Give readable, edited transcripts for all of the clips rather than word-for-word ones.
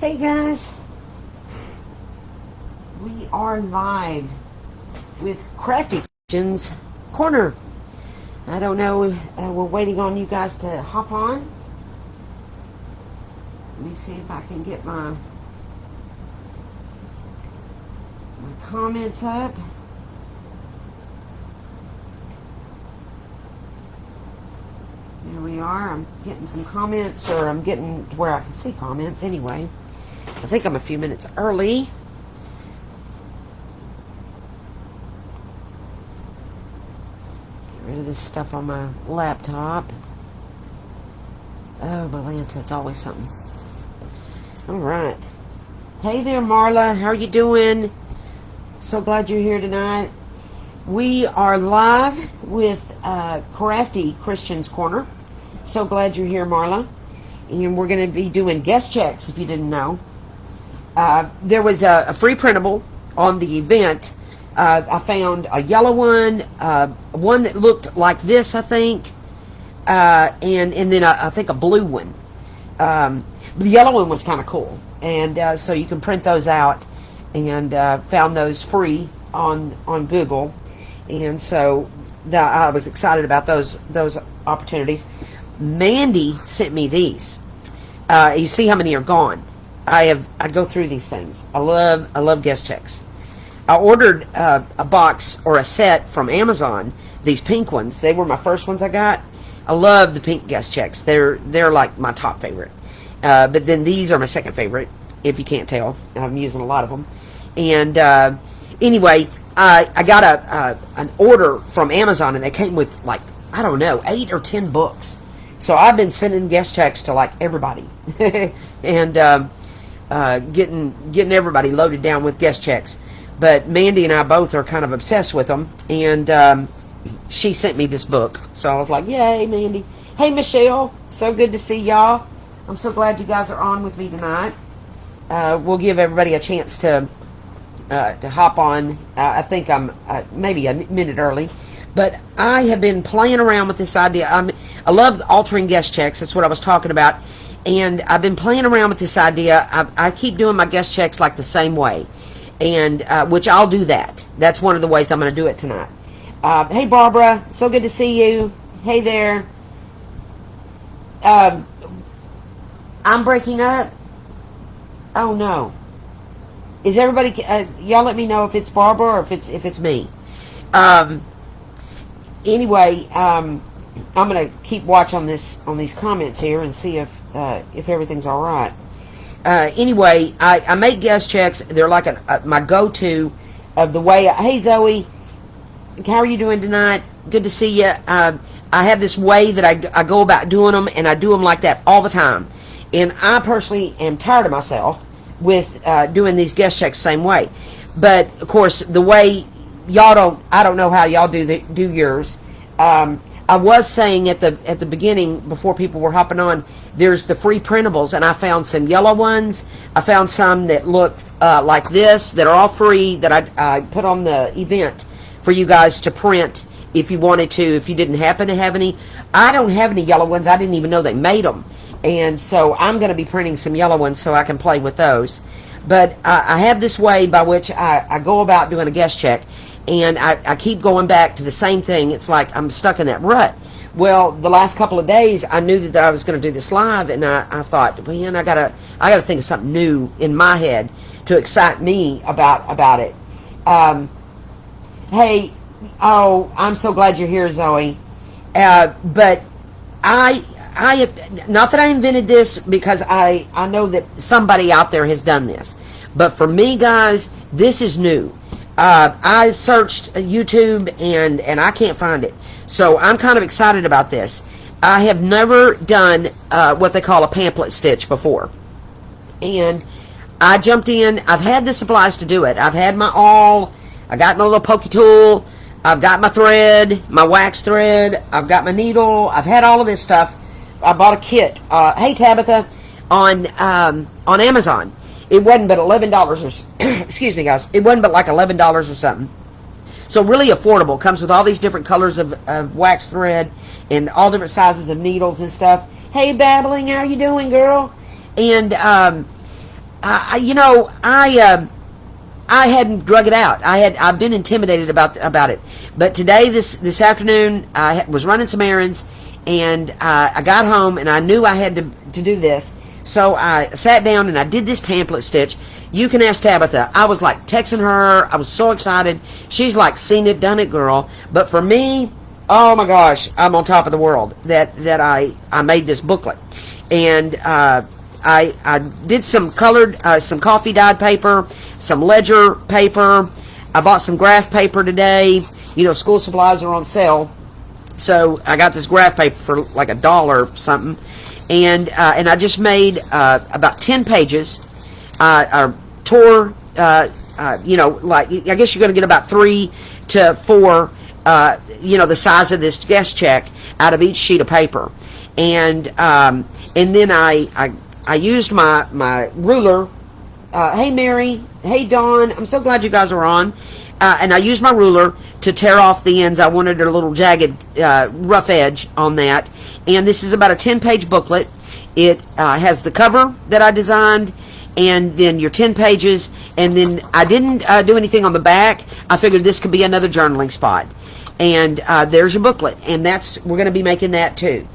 Hey guys, we are live with Crafty Christians Corner. I don't know, we're waiting on you guys to hop on. Let me see if I can get my comments up. There we are. I'm getting some comments, or I'm getting to where I can see comments anyway. I think I'm a few minutes early. Get rid of this stuff on my laptop. Oh, my Lanta, it's always something. Alright. Hey there, Marla. How are you doing? So glad you're here tonight. We are live with Crafty Christians Corner. So glad you're here, Marla. And we're going to be doing guest checks, if you didn't know. There was a free printable on the event. I found a yellow one, one that looked like this, I think, and then I think a blue one. The yellow one was kind of cool, and so you can print those out, and found those free on Google, and so I was excited about those opportunities. Mandy sent me these. You see how many are gone. I go through these things. I love guest checks. I ordered a box or a set from Amazon. These pink ones. They were my first ones I got. I love the pink guest checks. They're like my top favorite. But then these are my second favorite, if you can't tell. I'm using a lot of them. And anyway, I got an order from Amazon, and they came with, like, I don't know, 8 or 10 books. So I've been sending guest checks to, like, everybody. And getting everybody loaded down with guest checks. But Mandy and I both are kind of obsessed with them, and she sent me this book, so I was like, yay, Mandy. Hey, Michelle, so good to see y'all. I'm so glad you guys are on with me tonight. We'll give everybody a chance to hop on. I think I'm maybe a minute early, but I have been playing around with this idea. I love altering guest checks. That's what I was talking about. And I've been playing around with this idea. I keep doing my guest checks like the same way, and which I'll do that. That's one of the ways I'm going to do it tonight. Hey, Barbara, so good to see you. Hey there. I'm breaking up. Oh no. Is everybody? Y'all let me know if it's Barbara or if it's me. Anyway, I'm gonna keep watch on these comments here and see if everything's all right. Anyway, I make guest checks. They're like my go-to of the way. Hey Zoe, how are you doing tonight? Good to see you. I have this way that I go about doing them, and I do them like that all the time. And I personally am tired of myself with doing these guest checks the same way. But of course, the way I don't know how y'all do yours. I was saying at the beginning, before people were hopping on, there's the free printables, and I found some yellow ones. I found some that looked like this, that are all free, that I put on the event for you guys to print if you wanted to, if you didn't happen to have any. I don't have any yellow ones. I didn't even know they made them. And so I'm going to be printing some yellow ones so I can play with those. But I have this way by which I go about doing a guest check. And I keep going back to the same thing. It's like I'm stuck in that rut. Well, the last couple of days, I knew that I was going to do this live, and I thought, man, I gotta think of something new in my head to excite me about it. Hey, I'm so glad you're here, Zoe. But I not that I invented this, because I know that somebody out there has done this. But for me, guys, this is new. I searched YouTube and I can't find it. So I'm kind of excited about this. I have never done what they call a pamphlet stitch before. And I jumped in. I've had the supplies to do it. I've had my awl. I got my little pokey tool. I've got my thread, my wax thread. I've got my needle. I've had all of this stuff. I bought a kit. Hey, Tabitha, on Amazon. It wasn't but $11 or excuse me, guys. It wasn't but like $11 or something. So really affordable. Comes with all these different colors of wax thread and all different sizes of needles and stuff. Hey, Babbling, how you doing, girl? And I hadn't drug it out. I've been intimidated about it. But today, this afternoon, I was running some errands, and I got home, and I knew I had to do this. So I sat down and I did this pamphlet stitch. You can ask Tabitha. I was like texting her. I was so excited. She's like, seen it, done it, girl. But for me, oh my gosh, I'm on top of the world that I made this booklet. And I did some colored, some coffee dyed paper, some ledger paper. I bought some graph paper today. You know, school supplies are on sale. So I got this graph paper for like $1 something. And I just made about 10 pages. I tore, you know, like, I guess you're going to get about 3 to 4, you know, the size of this guest check out of each sheet of paper. And then I used my ruler. Hey, Mary. Hey, Dawn. I'm so glad you guys are on. And I used my ruler to tear off the ends. I wanted a little jagged, rough edge on that. And this is about a 10-page booklet. It has the cover that I designed, and then your 10 pages. And then I didn't do anything on the back. I figured this could be another journaling spot. And there's your booklet. And we're going to be making that too.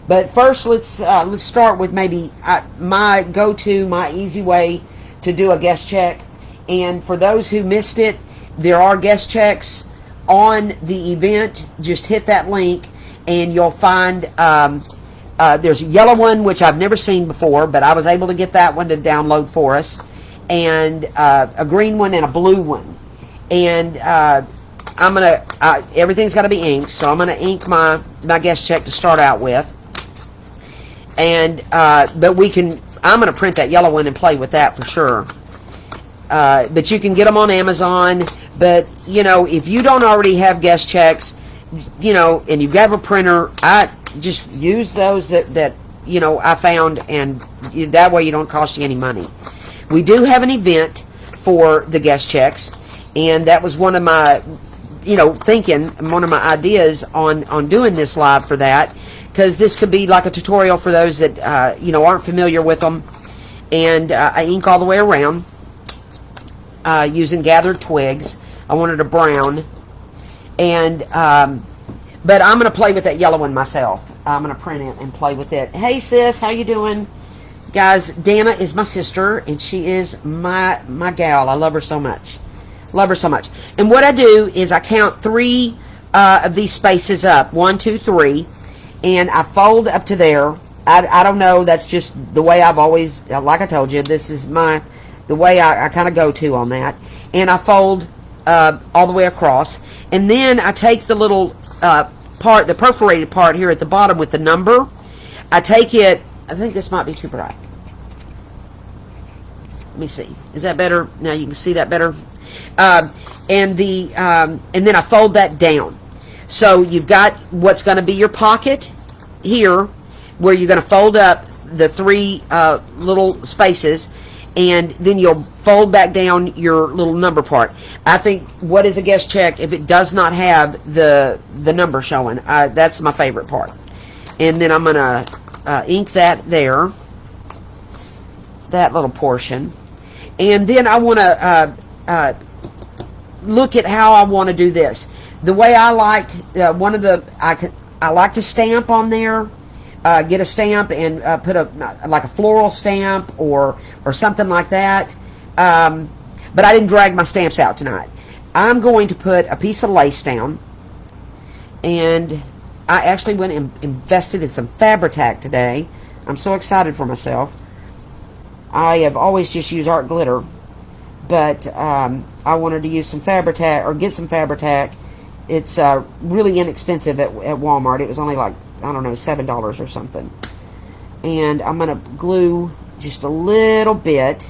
But first, let's start with maybe my go-to, my easy way to do a guest check. And for those who missed it, there are guest checks on the event. Just hit that link and you'll find there's a yellow one, which I've never seen before, but I was able to get that one to download for us, and a green one and a blue one. And I'm going to, everything's got to be inked, so I'm going to ink my guest check to start out with. And but I'm going to print that yellow one and play with that for sure. But you can get them on Amazon. But, you know, if you don't already have guest checks, you know, and you've got a printer, I just use those that you know, I found, and that way you don't cost you any money. We do have an event for the guest checks, and that was one of my, you know, one of my ideas on doing this live for that, because this could be like a tutorial for those that, you know, aren't familiar with them. And I ink all the way around using gathered twigs. I wanted a brown. And but I'm going to play with that yellow one myself. I'm going to print it and play with it. Hey, sis, how you doing? Guys, Dana is my sister, and she is my gal. I love her so much. Love her so much. And what I do is I count 3 of these spaces up. 1, 2, 3. And I fold up to there. I don't know. That's just the way I've always, like I told you, this is the way I kind of go to on that. And I fold all the way across. And then I take the little part, the perforated part here at the bottom with the number. I take it, I think this might be too bright. Let me see. Is that better? Now you can see that better. And then I fold that down. So you've got what's going to be your pocket here, where you're going to fold up the 3 little spaces, and then you'll fold back down your little number part. I think, what is a guest check if it does not have the number showing? That's my favorite part. And then I'm going to ink that there, that little portion. And then I want to look at how I want to do this. The way I like, I like to stamp on there. Get a stamp and put like a floral stamp or something like that. But I didn't drag my stamps out tonight. I'm going to put a piece of lace down, and I actually went and invested in some Fabri-Tac today. I'm so excited for myself. I have always just used art glitter, but I wanted to use some Fabri-Tac, or get some Fabri-Tac. It's really inexpensive at Walmart. It was only like, I don't know, $7 or something. And I'm going to glue just a little bit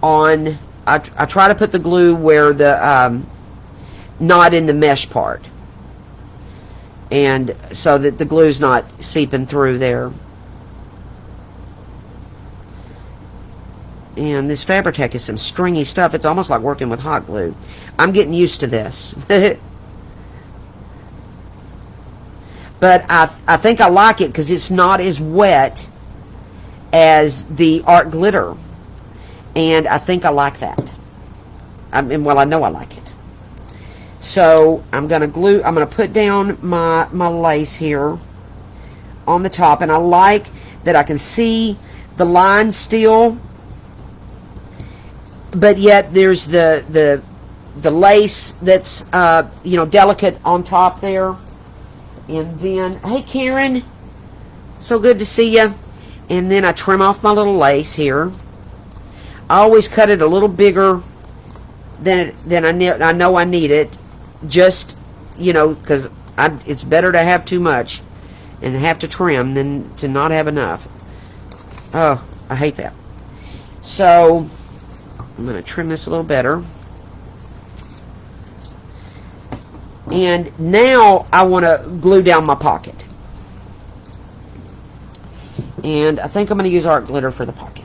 on, I try to put the glue where the, not in the mesh part. And so that the glue's not seeping through there. And this Fabri-Tac is some stringy stuff. It's almost like working with hot glue. I'm getting used to this. But I think I like it because it's not as wet as the art glitter. And I think I like that. Well, I know I like it. So I'm going to put down my lace here on the top. And I like that I can see the line still. But yet there's the lace that's, delicate on top there. And then, hey Karen, so good to see you. And then I trim off my little lace here. I always cut it a little bigger than I know I need it. Just, because it's better to have too much and have to trim than to not have enough. Oh, I hate that. So, I'm going to trim this a little better. And now I want to glue down my pocket. And I think I'm going to use art glitter for the pocket.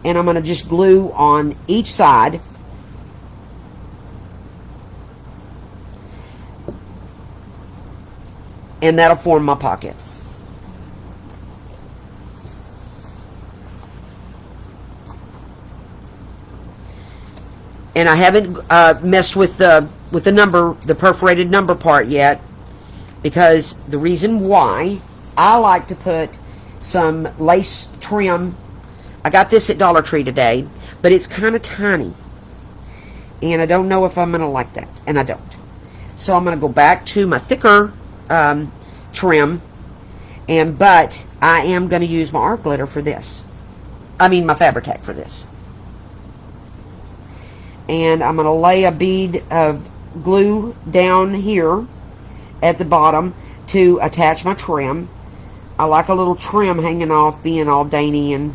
And I'm going to just glue on each side. And that'll form my pocket. And I haven't messed with the perforated number part yet, because the reason why I like to put some lace trim. I got this at Dollar Tree today, but it's kind of tiny, and I don't know if I'm going to like that, and I don't. So I'm going to go back to my thicker trim, but I am going to use my art glitter for this. My Fabri-Tac for this. And I'm going to lay a bead of glue down here at the bottom to attach my trim. I like a little trim hanging off, being all dainty and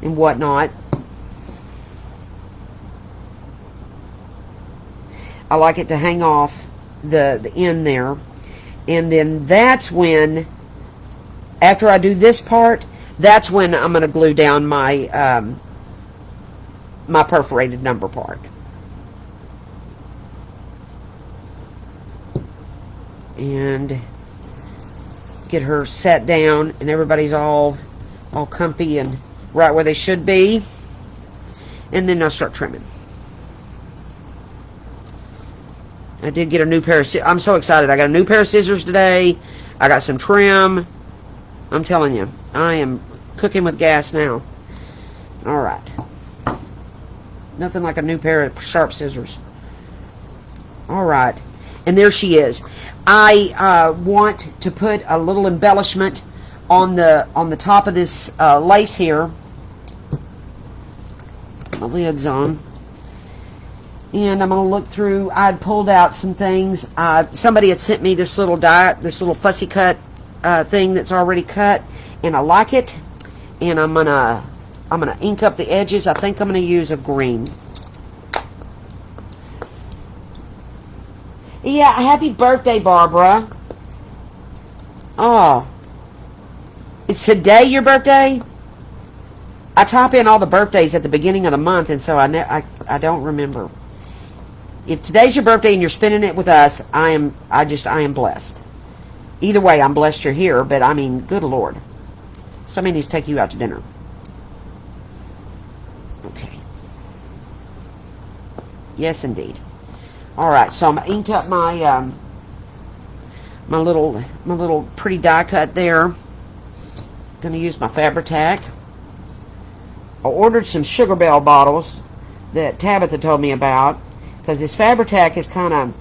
whatnot. I like it to hang off the end there. And then that's when, after I do this part, that's when I'm going to glue down my my perforated number part. And get her set down, and everybody's all comfy and right where they should be. And then I'll start trimming. I did get a new pair of scissors. I'm so excited. I got a new pair of scissors today. I got some trim. I'm telling you, I am cooking with gas now. Alright. Nothing like a new pair of sharp scissors. Alright. And there she is. I want to put a little embellishment on the top of this lace here. My lid's on. And I'm going to look through. I'd pulled out some things. Somebody had sent me this little fussy cut thing that's already cut, and I like it. And I'm gonna ink up the edges. I think I'm gonna use a green. Yeah, happy birthday, Barbara. Oh, is today your birthday? I type in all the birthdays at the beginning of the month, and so I don't remember. If today's your birthday and you're spending it with us, I am blessed. Either way, I'm blessed you're here, but good Lord. Somebody needs to take you out to dinner. Okay. Yes, indeed. Alright, so I'm inked up my my little pretty die cut there. Gonna use my Fabri-Tac. I ordered some Sugar Bell bottles that Tabitha told me about, because this Fabri-Tac is kind of,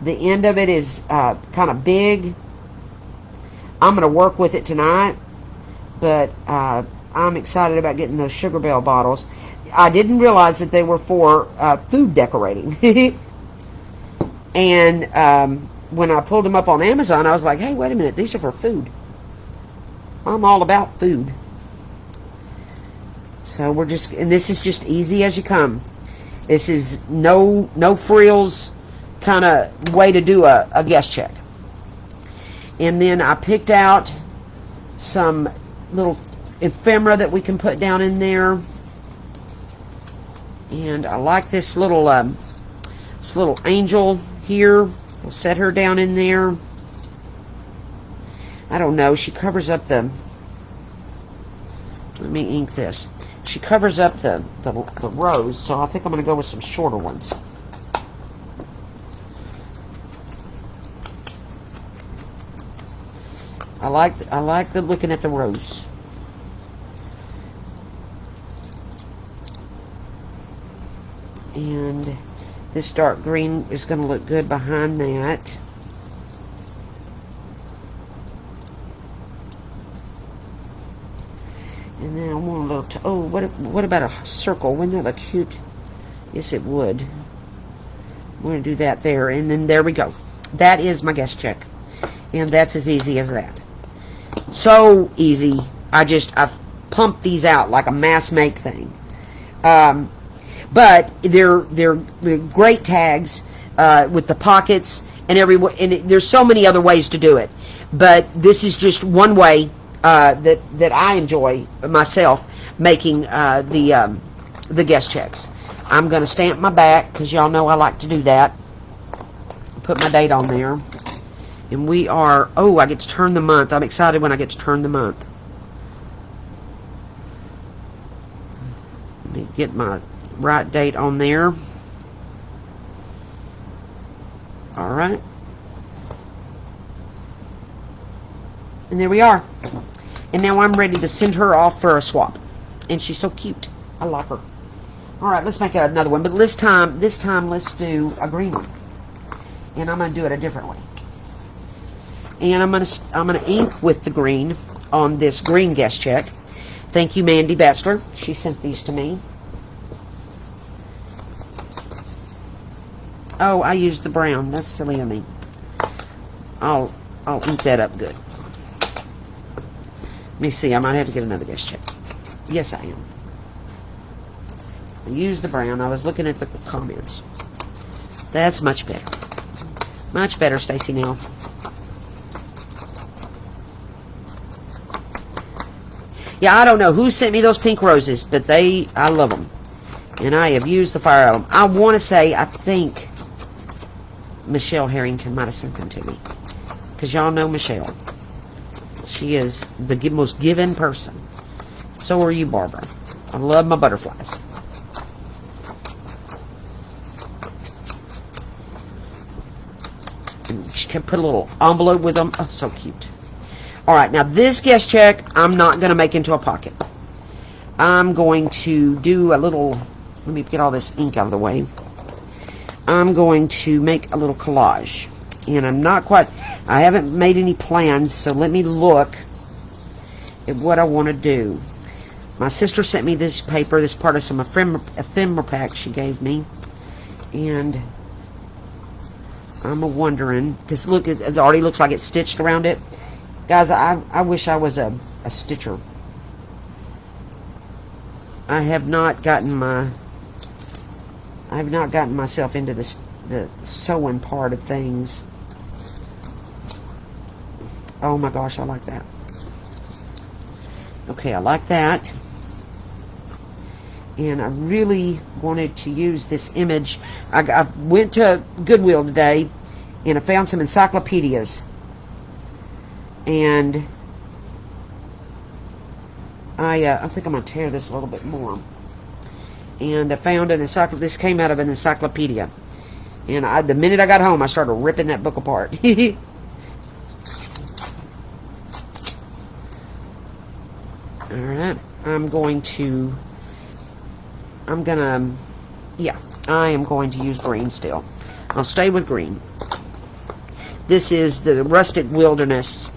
the end of it is kind of big. I'm going to work with it tonight, but I'm excited about getting those Sugar Bell bottles. I didn't realize that they were for food decorating. And when I pulled them up on Amazon, I was like, hey, wait a minute, these are for food. I'm all about food. So and this is just easy as you come. This is no frills kind of way to do a guest check. And then I picked out some little ephemera that we can put down in there. And I like this little angel here. We'll set her down in there. I don't know. She covers up the... Let me ink this. she covers up the rows, so I think I'm going to go with some shorter ones. I like the looking at the rows. And this dark green is going to look good behind that. And then I want a little, oh, what about a circle? Wouldn't that look cute? Yes, it would. I'm going to do that there, and then there we go. That is my guest check. And that's as easy as that. So easy. I've pumped these out like a mass make thing. But they're great tags with the pockets and there's so many other ways to do it. But this is just one way that I enjoy myself making the guest checks. I'm going to stamp my back because y'all know I like to do that. Put my date on there. And we are, oh, I get to turn the month. I'm excited when I get to turn the month. Let me get my right date on there. All right. And there we are. And now I'm ready to send her off for a swap. And she's so cute. I like her. All right, let's make another one. But this time let's do a green one. And I'm going to do it a different way. And I'm gonna ink with the green on this green guest check. Thank you, Mandy Batchelor. She sent these to me. Oh, I used the brown. That's silly of me. I'll ink that up good. Let me see. I might have to get another guest check. Yes, I am. I used the brown. I was looking at the comments. That's much better. Much better, Stacy. Now. Yeah, I don't know who sent me those pink roses, but I love them. And I have used the fire emblem. I want to say, I think Michelle Harrington might have sent them to me. Because y'all know Michelle. She is the most given person. So are you, Barbara. I love my butterflies. And she can put a little envelope with them. Oh, so cute. Alright, now this guest check, I'm not going to make into a pocket. I'm going to do a little, let me get all this ink out of the way. I'm going to make a little collage. And I haven't made any plans, so let me look at what I want to do. My sister sent me this paper, this part of some ephemera pack she gave me. And I'm wondering, because look, it already looks like it's stitched around it. Guys, I wish I was a stitcher. I have not gotten myself into the sewing part of things. Oh my gosh, I like that. Okay, I like that. And I really wanted to use this image. I went to Goodwill today and I found some encyclopedias. And I think I'm going to tear this a little bit more. And I found an encyclopedia. This came out of an encyclopedia. And the minute I got home, I started ripping that book apart. Alright. I am going to use green still. I'll stay with green. This is the Rustic Wilderness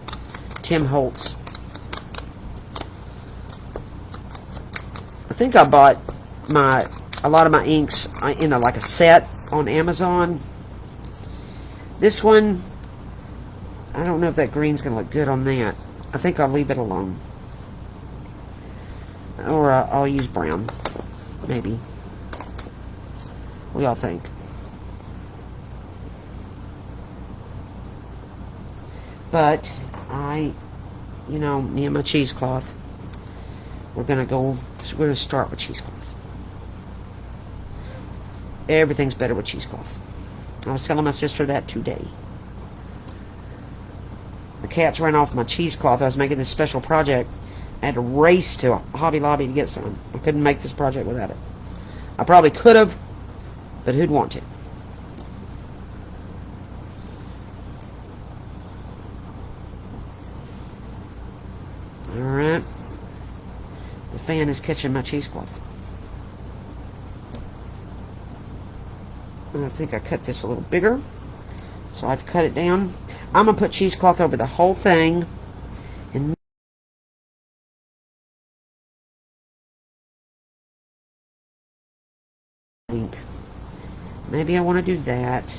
Tim Holtz. I think I bought a lot of my inks in like a set on Amazon. This one, I don't know if that green's going to look good on that. I think I'll leave it alone. Or I'll use brown. Maybe. What do y'all think? But me and my cheesecloth, we're going to start with cheesecloth. Everything's better with cheesecloth. I was telling my sister that today. The cats ran off my cheesecloth. I was making this special project I had to race to Hobby Lobby to get some. I couldn't make this project without it. I probably could have, but who'd want to? Alright. The fan is catching my cheesecloth. And I think I cut this a little bigger, so I have to cut it down. I'm going to put cheesecloth over the whole thing. And maybe I want to do that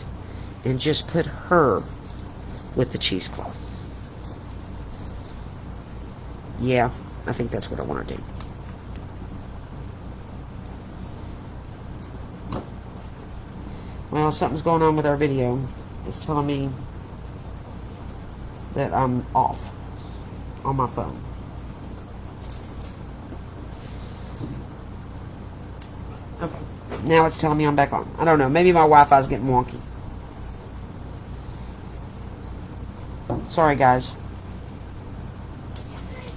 and just put her with the cheesecloth. Yeah, I think that's what I want to do. Well, something's going on with our video. It's telling me that I'm off on my phone. Okay. Now it's telling me I'm back on. I don't know. Maybe my Wi-Fi is getting wonky. Sorry, guys.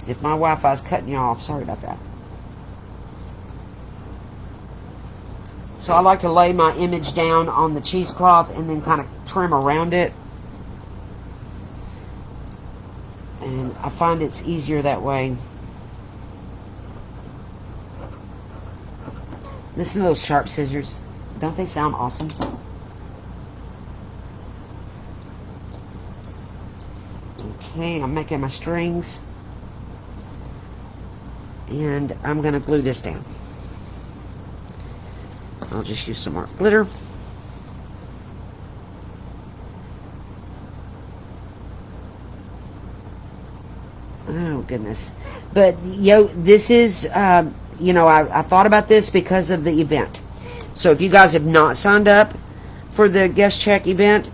If my Wi-Fi is cutting you off, sorry about that. So I like to lay my image down on the cheesecloth and then kind of trim around it. And I find it's easier that way. Listen to those sharp scissors. Don't they sound awesome? Okay, I'm making my strings. And I'm going to glue this down. I'll just use some more glitter. Oh, goodness. But, this is, I thought about this because of the event. So if you guys have not signed up for the guest check event,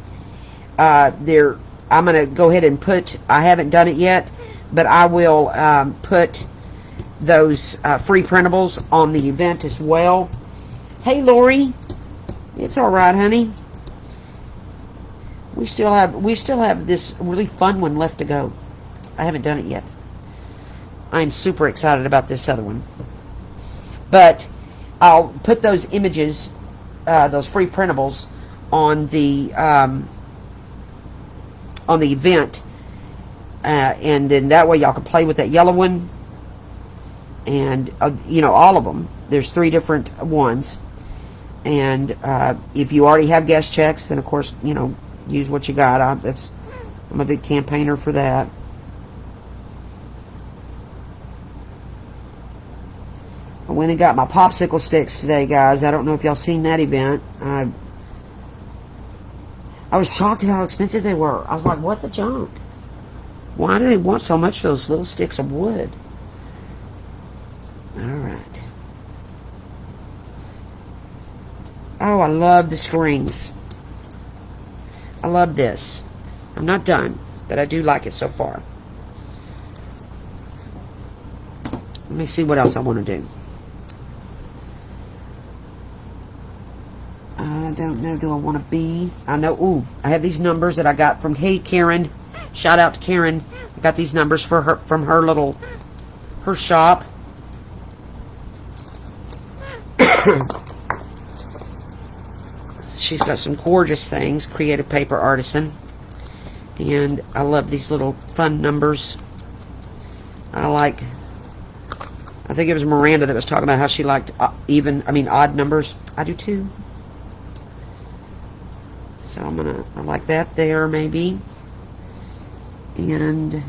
I'm going to go ahead and put, I haven't done it yet, but I will put those free printables on the event as well. Hey, Lori. It's all right, honey. We still have this really fun one left to go. I haven't done it yet. I'm super excited about this other one. But I'll put those images, those free printables, on the event, and then that way y'all can play with that yellow one, and all of them. There's 3 different ones, and if you already have guest checks, then of course use what you got. I'm a big campaigner for that. I went and got my popsicle sticks today, guys. I don't know if y'all seen that event. I was shocked at how expensive they were. I was like, what the junk? Why do they want so much for those little sticks of wood? Alright. Oh, I love the strings. I love this. I'm not done, but I do like it so far. Let me see what else I want to do. I don't know. Do I want to be? I know. Ooh, I have these numbers that I got from, hey, Karen. Shout out to Karen. I got these numbers for her from her shop. She's got some gorgeous things. Creative Paper Artisan. And I love these little fun numbers. I think it was Miranda that was talking about how she liked odd numbers. I do too. So I like that there maybe. And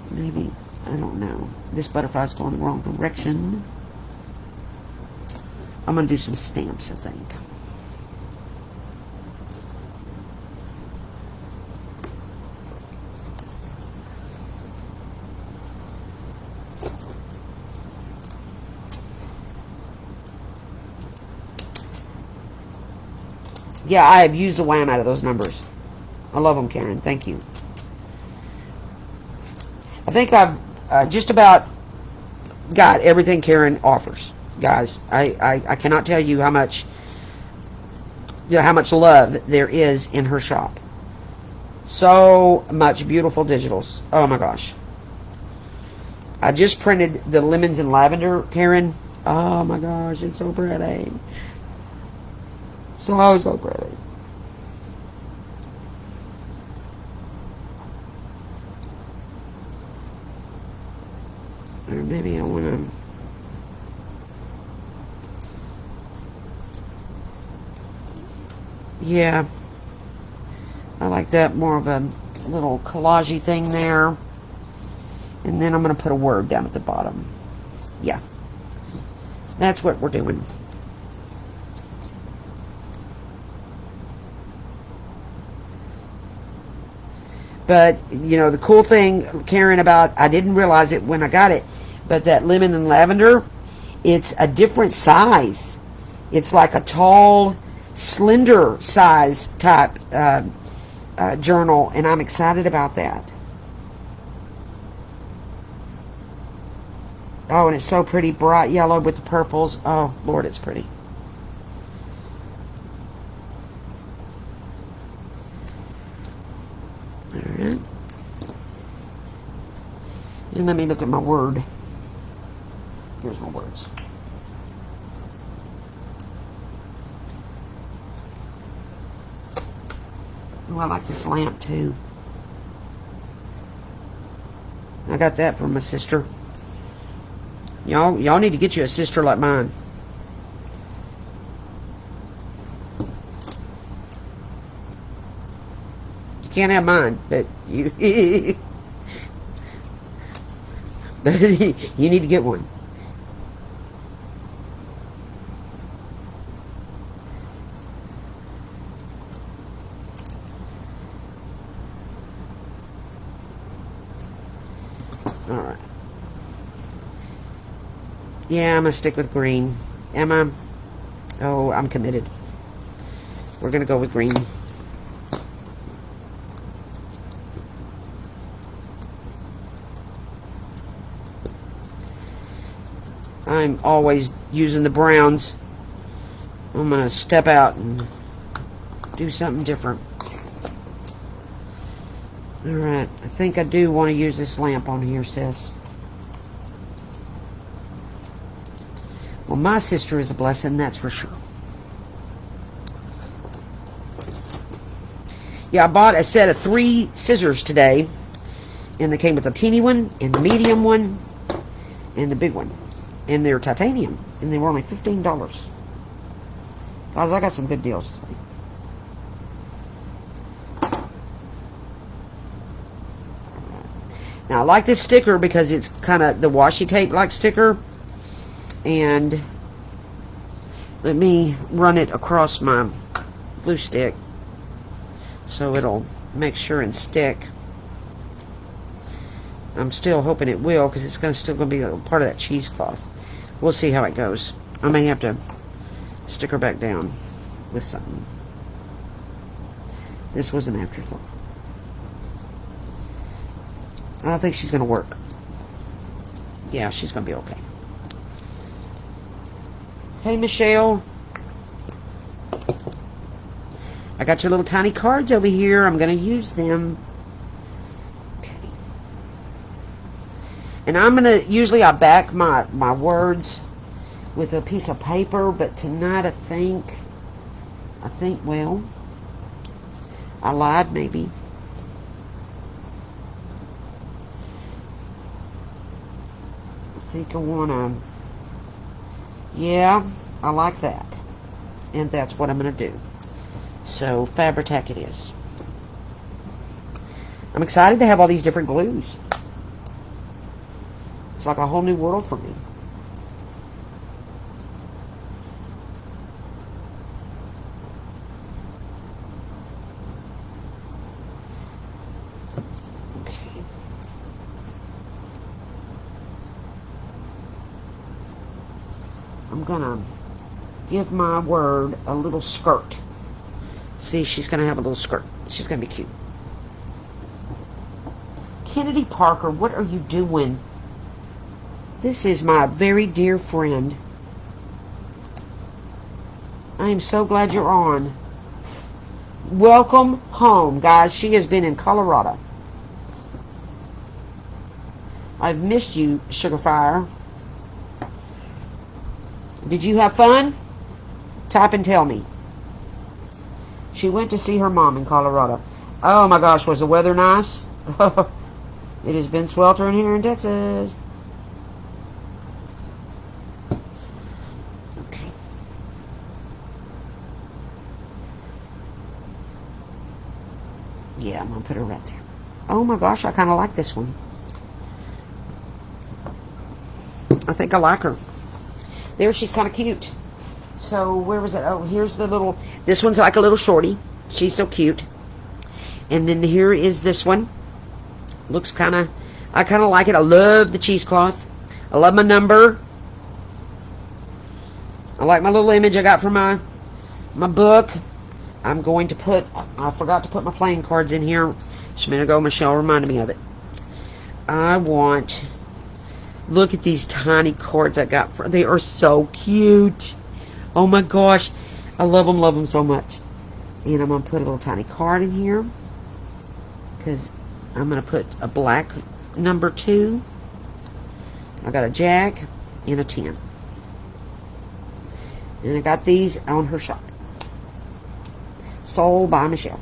maybe, I don't know. This butterfly's going the wrong direction. I'm going to do some stamps, I think. Yeah, I have used the wham out of those numbers. I love them, Karen. Thank you. I think I've just about got everything Karen offers, guys. I cannot tell you how much love there is in her shop. So much beautiful digitals. Oh my gosh. I just printed the lemons and lavender, Karen. Oh my gosh, it's so pretty. So pretty. Or maybe I want to... Yeah. I like that, more of a little collage-y thing there. And then I'm going to put a word down at the bottom. Yeah. That's what we're doing. But, you know, the cool thing, Karen, about, I didn't realize it when I got it, but that lemon and lavender, it's a different size. It's like a tall, slender size type journal, and I'm excited about that. Oh, and it's so pretty, bright yellow with the purples. Oh, Lord, it's pretty. All right. And let me look at my word. Here's my words. Oh, I like this lamp too. I got that from my sister. Y'all need to get you a sister like mine. You can't have mine, but you but you need to get one. All right. Yeah, I'm going to stick with green. Am I? Oh, I'm committed. We're going to go with green. I'm always using the browns. I'm going to step out and do something different. Alright, I think I do want to use this lamp on here, sis. Well, my sister is a blessing, that's for sure. Yeah, I bought a set of 3 scissors today. And they came with a teeny one, and the medium one, and the big one. And they're titanium. And they were only $15. Guys, I got some good deals today. Now, I like this sticker because it's kind of the washi tape like sticker. And let me run it across my glue stick so it'll make sure and stick. I'm still hoping it will, because it's still going to be a part of that cheesecloth. We'll see how it goes. I may have to stick her back down with something. This was an afterthought. I don't think she's going to work. Yeah, she's going to be okay. Hey, Michelle. I got your little tiny cards over here. I'm going to use them. Okay. And I'm going to, usually I back my words with a piece of paper, but tonight I think, well, I lied maybe. I think I want to, yeah, I like that. And that's what I'm going to do. So, Fabri-Tac it is. I'm excited to have all these different glues. It's like a whole new world for me. Okay. I'm gonna give my word a little skirt. See, she's going to have a little skirt. She's going to be cute. Kennedy Parker, what are you doing? This is my very dear friend. I am so glad you're on. Welcome home, guys. She has been in Colorado. I've missed you, Sugarfire. Did you have fun? Type and tell me. She went to see her mom in Colorado. Oh my gosh, was the weather nice? It has been sweltering here in Texas. Okay. Yeah, I'm going to put her right there. Oh my gosh, I kind of like this one. I think I like her. There, she's kind of cute. So, where was it? Oh, here's the little... This one's like a little shorty. She's so cute. And then here is this one. Looks kind of... I kind of like it. I love the cheesecloth. I love my number. I like my little image I got from my book. I'm going to put... I forgot to put my playing cards in here. Just a minute ago, Michelle reminded me of it. I want... Look at these tiny cards I got. They are so cute. Oh my gosh. I love them so much. And I'm going to put a little tiny card in here. Because I'm going to put a black number 2. I got a jack and a 10. And I got these on her shop. Sold by Michelle.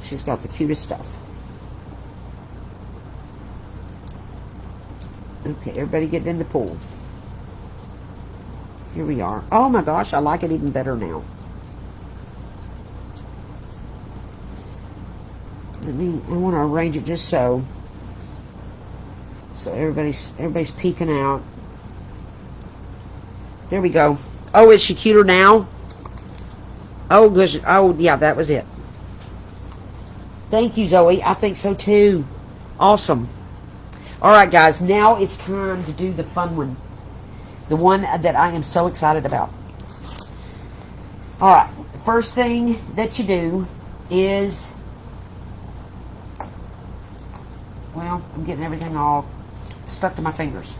She's got the cutest stuff. Okay, everybody getting in the pool. Here we are. Oh my gosh, I like it even better now. I want to arrange it just so everybody's peeking out. There we go. Oh, is she cuter now? Oh gosh. Oh yeah, that was it. Thank you, Zoe. I think so too. Awesome. All right, guys. Now it's time to do the fun one. The one that I am so excited about. All right. First thing that you do is... Well, I'm getting everything all stuck to my fingers.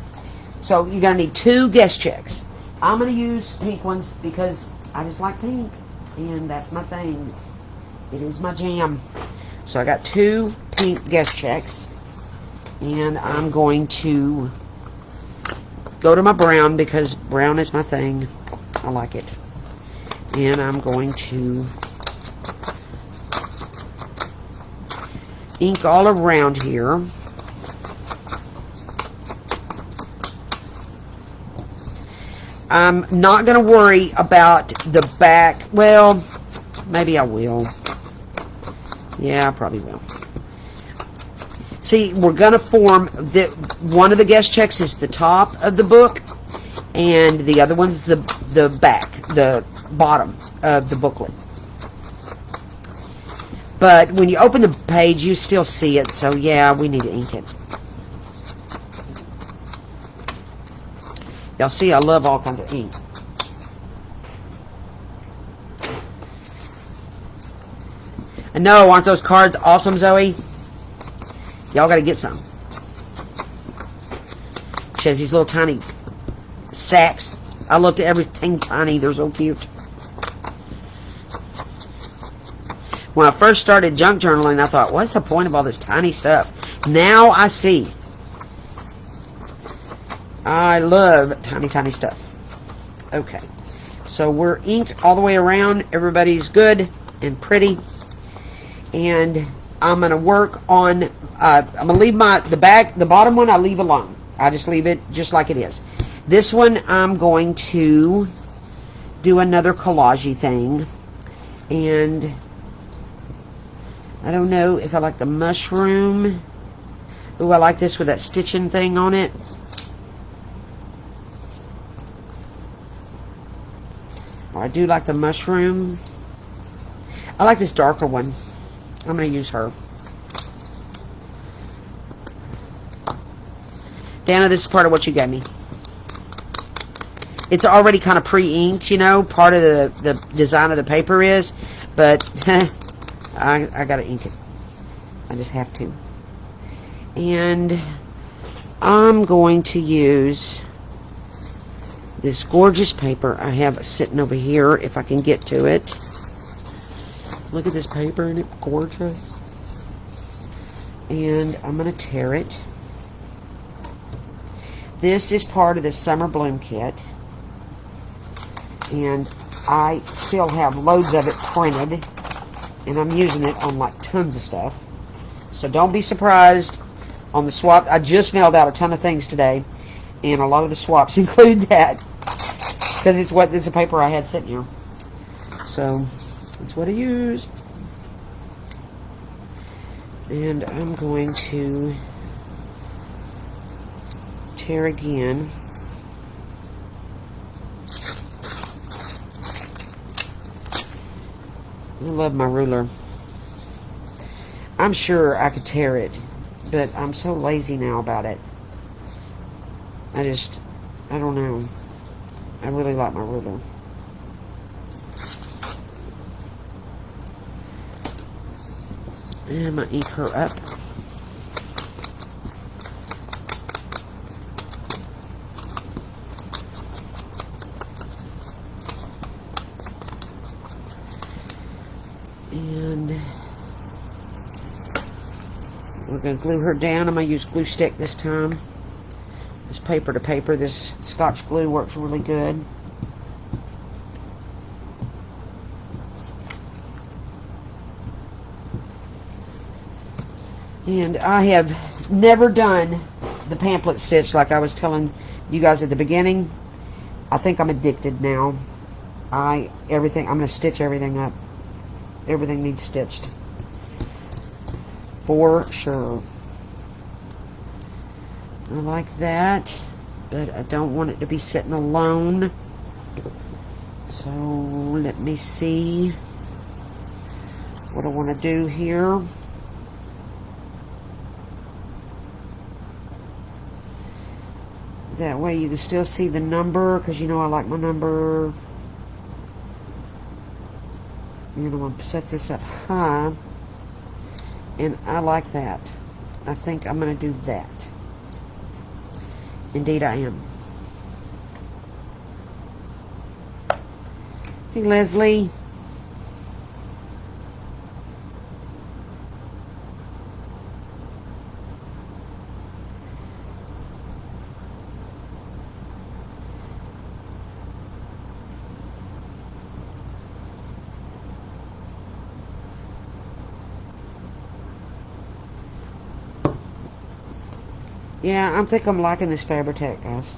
So you're going to need 2 guest checks. I'm going to use pink ones because I just like pink. And that's my thing. It is my jam. So I got 2 pink guest checks. And I'm going to go to my brown because brown is my thing. I like it. And I'm going to ink all around here. I'm not going to worry about the back. Well, maybe I will. Yeah, I probably will. See, we're going to form one of the guest checks is the top of the book, and the other one's the back, the bottom of the booklet. But when you open the page, you still see it, so yeah, we need to ink it. Y'all see, I love all kinds of ink. I know, aren't those cards awesome, Zoe? Y'all got to get some. She has these little tiny sacks. I looked at everything tiny. They're so cute. When I first started junk journaling, I thought, what's the point of all this tiny stuff? Now I see. I love tiny, tiny stuff. Okay. So we're inked all the way around. Everybody's good and pretty. And I'm going to work on... I'm going to leave the bottom one I leave alone. I just leave it just like it is. This one I'm going to do another collage-y thing. And I don't know if I like the mushroom. Ooh, I like this with that stitching thing on it. Or I do like the mushroom. I like this darker one. I'm going to use her. Dana, this is part of what you gave me. It's already kind of pre-inked, you know. Part of the design of the paper is. But I got to ink it. I just have to. And I'm going to use this gorgeous paper I have sitting over here, if I can get to it. Look at this paper, isn't it gorgeous? and I'm going to tear it. This is part of the Summer Bloom Kit, and I still have loads of it printed, and I'm using it on like tons of stuff. So don't be surprised on the swap. I just mailed out a ton of things today, and a lot of the swaps include that, because it's the paper I had sitting here. So that's what I use. And I'm going to tear again. I love my ruler. I'm sure I could tear it, but I'm so lazy now about it. I don't know. I really like my ruler. And I'm going to ink her up. And we're going to glue her down. I'm going to use glue stick this time. This paper to paper, this Scotch glue works really good. And I have never done the pamphlet stitch like I was telling you guys at the beginning. I think I'm addicted now. I'm going to stitch everything up. Everything needs stitched. For sure. I like that, but I don't want it to be sitting alone. So let me see what I want to do here. That way you can still see the number, because you know I like my number. And I'm going to set this up high, and I like that. I think I'm going to do that. Indeed I am. Hey Leslie. Yeah, I think I'm liking this Fabri-Tac, guys.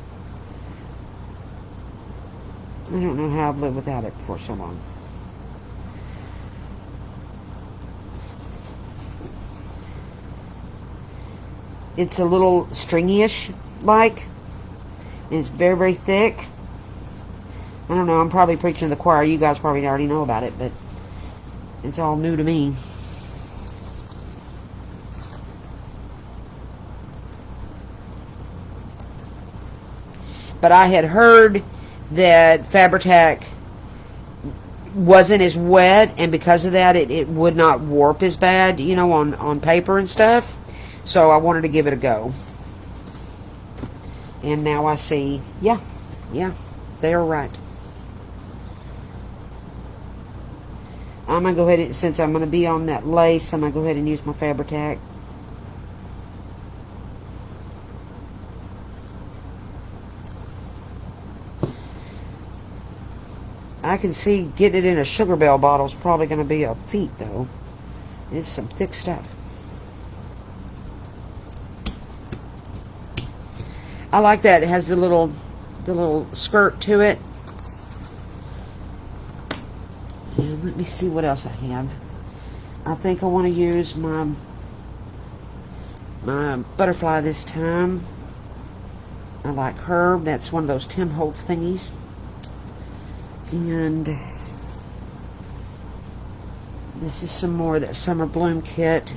I don't know how I've lived without it for so long. It's a little stringy-ish, like. And it's very, very thick. I don't know, I'm probably preaching to the choir. You guys probably already know about it, but it's all new to me. But I had heard that Fabri-Tac wasn't as wet, and because of that it would not warp as bad, you know, on paper and stuff. So I wanted to give it a go. And now I see, yeah, they are right. I'm going to go ahead and, since I'm going to be on that lace, I'm going to go ahead and use my Fabri-Tac. I can see getting it in a Sugar Bell bottle is probably going to be a feat, though. It's some thick stuff. I like that. It has the little skirt to it. And let me see what else I have. I think I want to use my butterfly this time. I like her. That's one of those Tim Holtz thingies. And this is some more of that Summer Bloom Kit.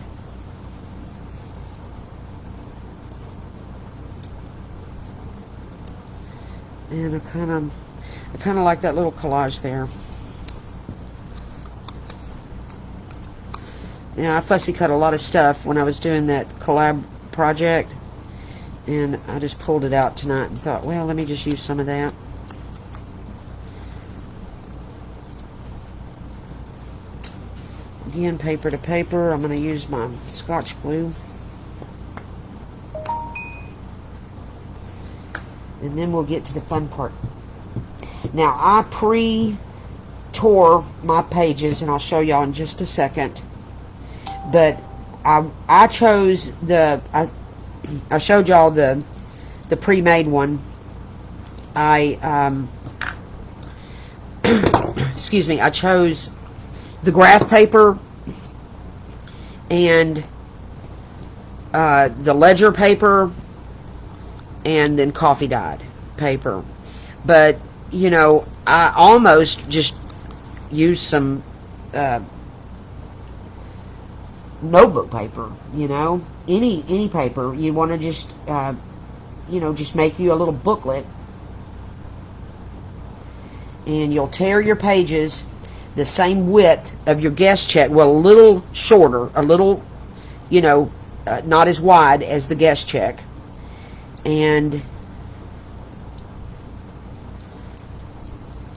And I kind of like that little collage there. You know, I fussy cut a lot of stuff when I was doing that collab project, and I just pulled it out tonight and thought, well, let me just use some of that. Again, paper to paper. I'm going to use my Scotch glue. And then we'll get to the fun part. Now, I pre-tore my pages, and I'll show y'all in just a second. But I chose I showed y'all the pre-made one. Excuse me, I chose the graph paper and the ledger paper, and then coffee dyed paper. But you know, I almost just used some notebook paper. You know, any paper you want to just you know, just make you a little booklet, and you'll tear your pages the same width of your guest check. Well, a little shorter, a little, you know, not as wide as the guest check. And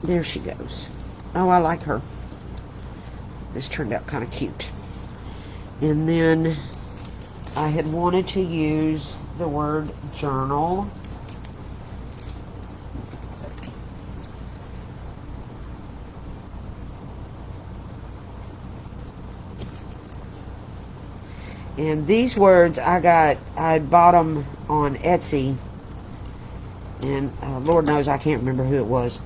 there she goes. Oh, I like her. This turned out kind of cute. And then I had wanted to use the word journal. And these words I bought them on Etsy, and Lord knows I can't remember who it was.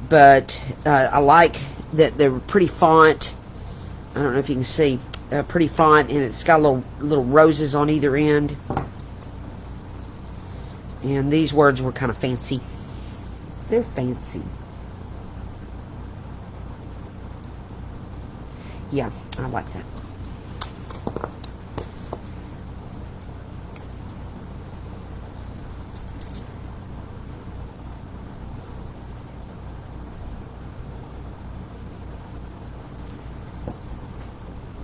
But I like that they're pretty font. I don't know if you can see, pretty font, and it's got little roses on either end. And these words were kind of fancy. They're fancy. Yeah, I like that.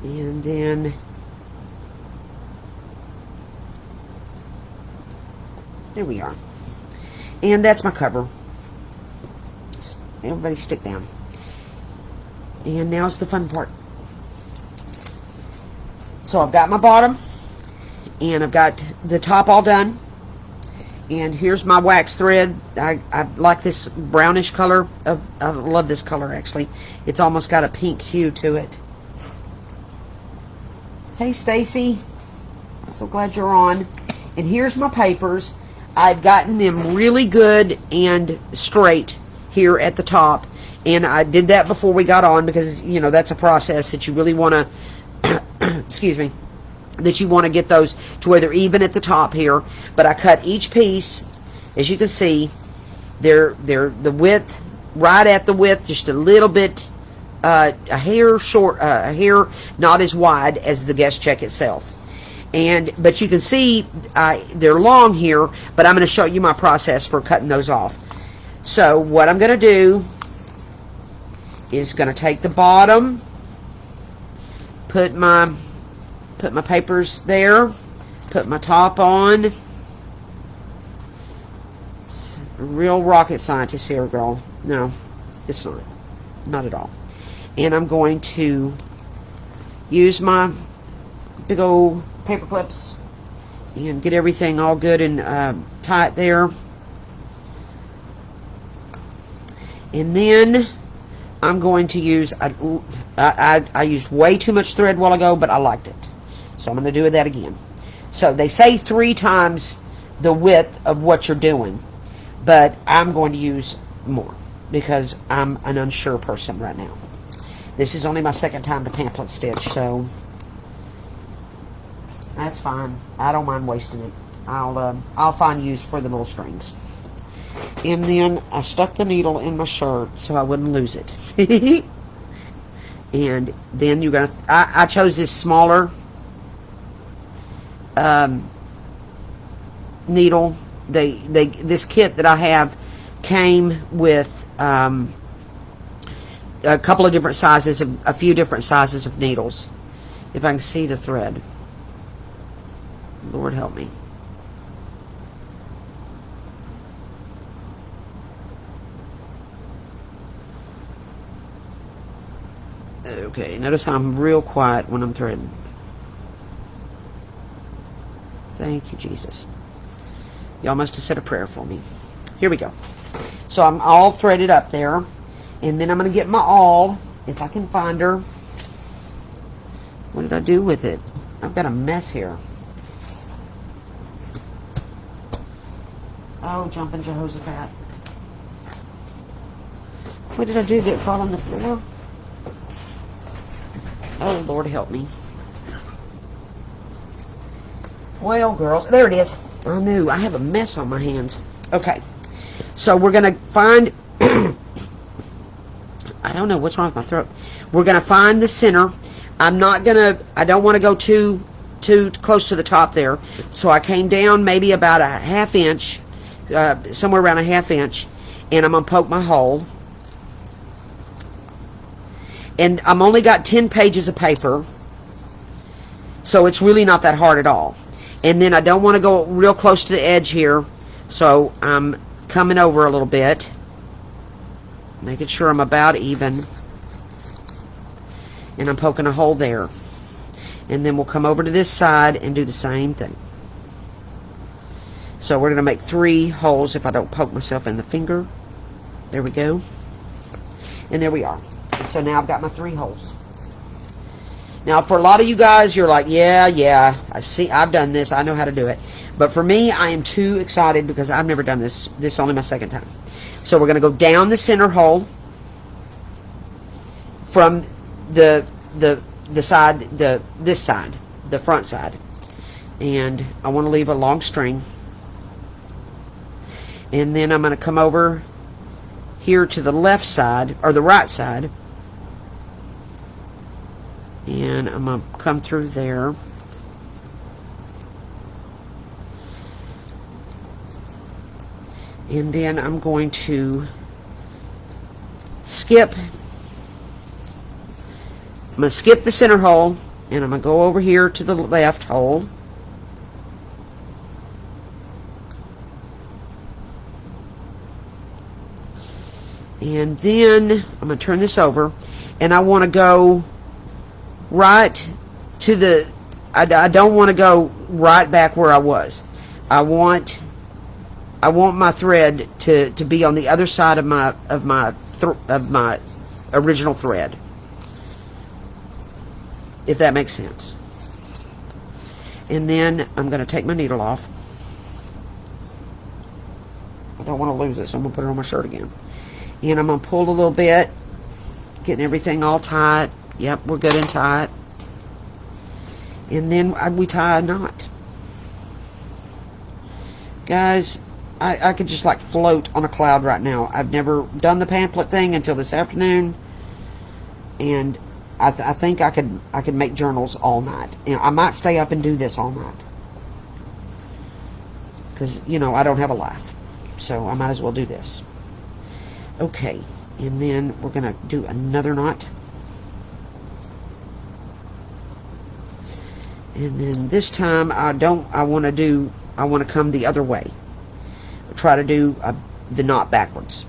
And then there we are. And that's my cover. Everybody stick down. And now's the fun part. So I've got my bottom, and I've got the top all done. And here's my wax thread. I like this brownish color. I love this color, actually. It's almost got a pink hue to it. Hey, Stacy. So glad you're on. And here's my papers. I've gotten them really good and straight here at the top. And I did that before we got on because, you know, that's a process that you really want to excuse me, that you want to get those to where they're even at the top here. But I cut each piece, as you can see, they're the width, right at the width, just a little bit, a hair short, a hair not as wide as the guest check itself. But you can see they're long here, but I'm going to show you my process for cutting those off. So what I'm going to do is going to take the bottom, put my papers there, put my top on. It's a real rocket scientist here, girl. No, it's not at all. And I'm going to use my big old paper clips and get everything all good and tight there. And then I'm going to use, I used way too much thread a while ago, but I liked it. So I'm going to do that again. So they say 3 times the width of what you're doing, but I'm going to use more because I'm an unsure person right now. This is only my second time to pamphlet stitch, so that's fine. I don't mind wasting it. I'll find use for the little strings. And then I stuck the needle in my shirt so I wouldn't lose it. And then you're gonna. I chose this smaller needle. This kit that I have came with a couple of different sizes, a few different sizes of needles. If I can see the thread, Lord help me. Okay, notice how I'm real quiet when I'm threading. Thank you, Jesus. Y'all must have said a prayer for me. Here we go. So I'm all threaded up there. And then I'm going to get my awl, if I can find her. What did I do with it? I've got a mess here. Oh, jumping Jehoshaphat. What did I do? Did it fall on the floor? Oh, Lord help me. Well, girls, there it is. I knew. I have a mess on my hands. Okay. So we're going to find... I don't know what's wrong with my throat. We're going to find the center. I don't want to go too close to the top there. So I came down maybe about a ½ inch, somewhere around a ½ inch, and I'm going to poke my hole. And I'm only got 10 pages of paper, so it's really not that hard at all. And then I don't want to go real close to the edge here, so I'm coming over a little bit, making sure I'm about even, and I'm poking a hole there. And then we'll come over to this side and do the same thing. So we're going to make 3 holes if I don't poke myself in the finger. There we go. And there we are. So now I've got my 3 holes. Now for a lot of you guys, you're like, yeah, I've done this, I know how to do it. But for me, I am too excited because I've never done this. This is only my second time. So we're going to go down the center hole from the side, this side, the front side. And I want to leave a long string. And then I'm going to come over here to the left side, or the right side. And I'm going to come through there. And then I'm going to skip. I'm going to skip the center hole, and I'm going to go over here to the left hole. And then I'm going to turn this over, and I want to go right to the, I don't want to go right back where I was. I want my thread to be on the other side of my original thread, if that makes sense. And then I'm going to take my needle off. I don't want to lose it, so I'm going to put it on my shirt again. And I'm going to pull a little bit, getting everything all tight. Yep, we're good and tight. And then we tie a knot. Guys, I could just like float on a cloud right now. I've never done the pamphlet thing until this afternoon. And I think I could make journals all night. And I might stay up and do this all night. Because, you know, I don't have a life. So I might as well do this. Okay, and then we're going to do another knot. And then this time I want to come the other way. I'll try to do the knot backwards.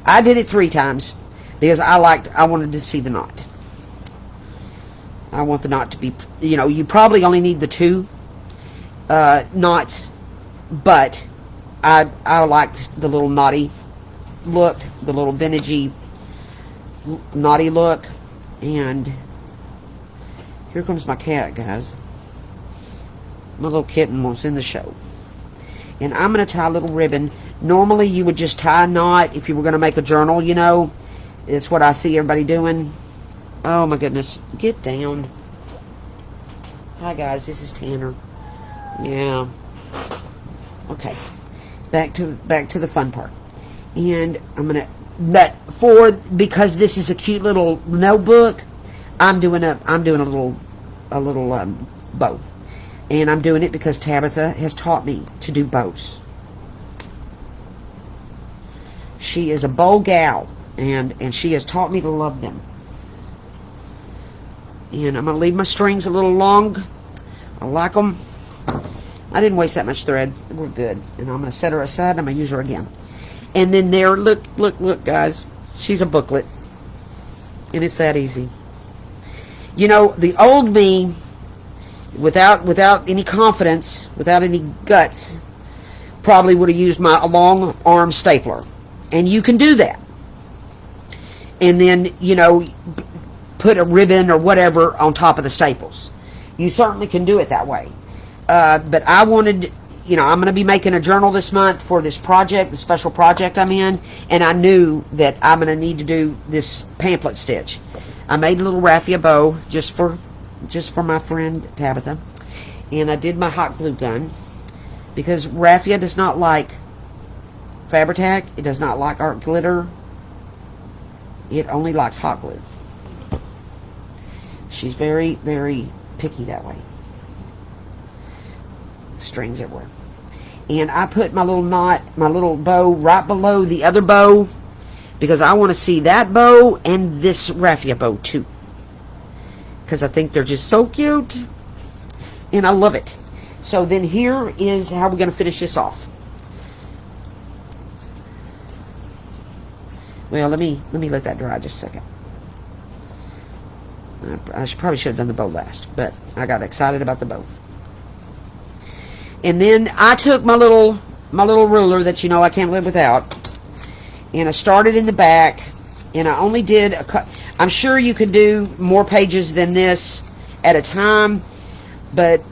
I did it 3 times because I wanted to see the knot. I want the knot to be, you know, you probably only need the 2 knots, but I liked the little knotty look, the little vintagey knotty look. And here comes my cat, guys. My little kitten was in the show. And I'm going to tie a little ribbon. Normally you would just tie a knot if you were going to make a journal, you know. It's what I see everybody doing. Oh my goodness. Get down. Hi guys, this is Tanner. Yeah. Okay. Back to the fun part. And I'm going to, because this is a cute little notebook, I'm doing a little bow. And I'm doing it because Tabitha has taught me to do bows. She is a bow gal, and she has taught me to love them. And I'm going to leave my strings a little long. I like them. I didn't waste that much thread. We're good. And I'm going to set her aside, and I'm going to use her again. And then there, look, guys. She's a booklet. And it's that easy. You know, the old me without any confidence, without any guts, probably would have used my long arm stapler. And you can do that. And then, you know, put a ribbon or whatever on top of the staples. You certainly can do it that way. But I wanted, you know, I'm going to be making a journal this month for this project, the special project I'm in, and I knew that I'm going to need to do this pamphlet stitch. I made a little raffia bow just for my friend Tabitha, and I did my hot glue gun because raffia does not like Fabri-Tac. It does not like art glitter. It only likes hot glue. She's very, very picky that way. Strings everywhere. And I put my little knot, my little bow right below the other bow because I want to see that bow and this raffia bow too. Because I think they're just so cute. And I love it. So then here is how we're going to finish this off. Well, let me let that dry just a second. I probably should have done the bow last, but I got excited about the bow. And then I took my little ruler that you know I can't live without, and I started in the back, and I only did I'm sure you could do more pages than this at a time, but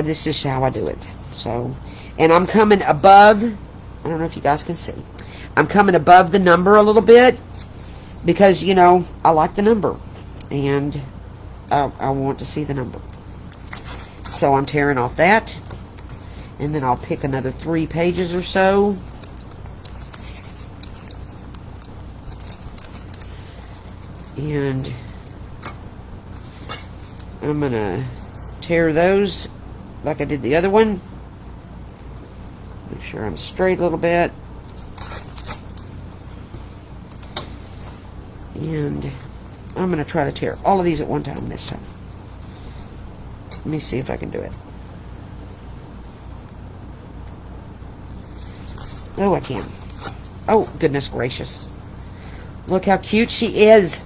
this is how I do it. So, and I'm coming above. I don't know if you guys can see. I'm coming above the number a little bit because, you know, I like the number and I want to see the number. So I'm tearing off that, and then I'll pick another 3 pages or so. And I'm going to tear those like I did the other one. Make sure I'm straight a little bit. And I'm going to try to tear all of these at one time this time. Let me see if I can do it. Oh, I can. Oh, goodness gracious. Look how cute she is.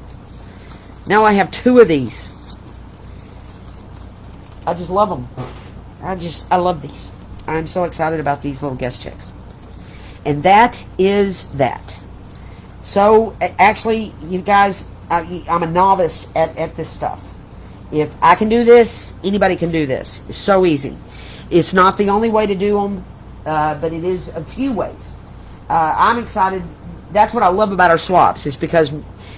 Now I have 2 of these. I just love them. I love these. I'm so excited about these little guest checks. And that is that. So, actually, you guys, I'm a novice at this stuff. If I can do this, anybody can do this. It's so easy. It's not the only way to do them, but it is a few ways. I'm excited. That's what I love about our swaps, is because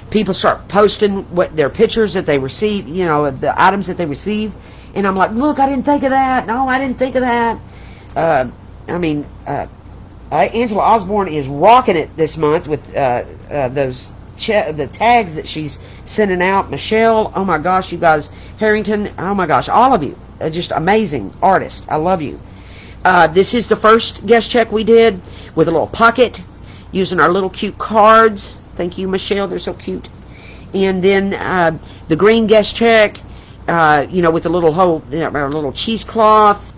people start posting what their pictures that they receive, you know, the items that they receive. And I'm like, look, I didn't think of that. No, I didn't think of that. Angela Osborne is rocking it this month with the tags that she's sending out. Michelle, oh my gosh, you guys. Harrington, oh my gosh, all of you. Just amazing artists. I love you. This is the first guest check we did with a little pocket using our little cute cards. Thank you, Michelle. They're so cute. And then the green guest check, you know, with the little our little cheesecloth.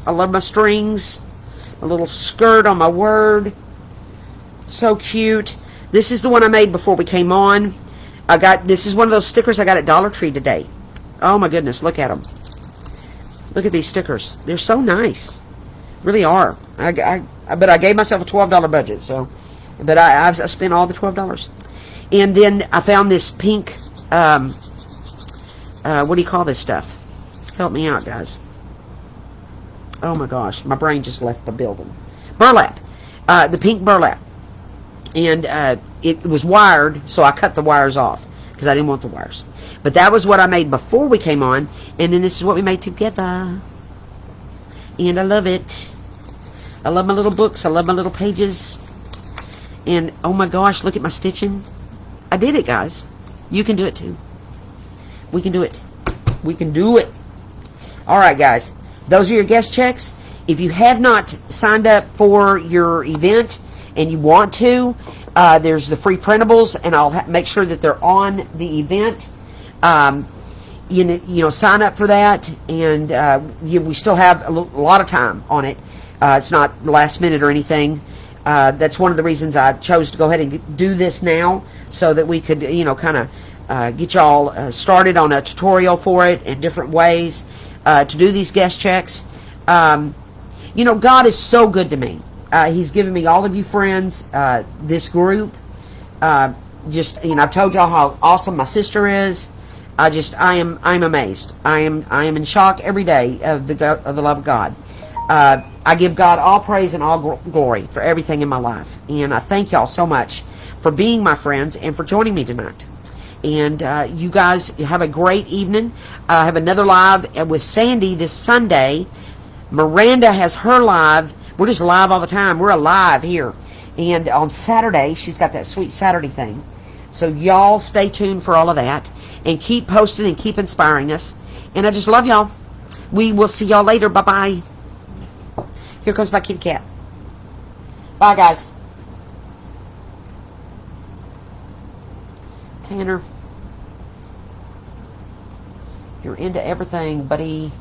I love my strings. A little skirt on my word. So cute. This is the one I made before we came on. This is one of those stickers I got at Dollar Tree today. Oh my goodness, look at them. Look at these stickers. They're so nice. Really are. But I gave myself a $12 budget, so. But I spent all the $12. And then I found this pink, what do you call this stuff? Help me out, guys. Oh my gosh, my brain just left the building. Burlap. The pink burlap. And it was wired, so I cut the wires off because I didn't want the wires. But that was what I made before we came on, and then this is what we made together. And I love it. I love my little books. I love my little pages. And oh my gosh, look at my stitching. I did it, guys. You can do it too. We can do it. We can do it. All right, guys. Those are your guest checks. If you have not signed up for your event and you want to, there's the free printables, and I'll make sure that they're on the event. You know, sign up for that, and we still have a lot of time on it. It's not last minute or anything. That's one of the reasons I chose to go ahead and do this now, so that we could, you know, kind of get y'all started on a tutorial for it and different ways to do these guest checks. You know, God is so good to me. He's given me all of you friends, this group. Just, you know, I've told y'all how awesome my sister is. I'm amazed. I am in shock every day of the love of God. I give God all praise and all glory for everything in my life. And I thank y'all so much for being my friends and for joining me tonight. And you guys have a great evening. I have another live with Sandy this Sunday. Miranda has her live. We're just live all the time. We're alive here. And on Saturday, she's got that sweet Saturday thing. So y'all stay tuned for all of that. And keep posting and keep inspiring us. And I just love y'all. We will see y'all later. Bye-bye. Here comes my kitty cat. Bye, guys. Tanner, you're into everything, buddy.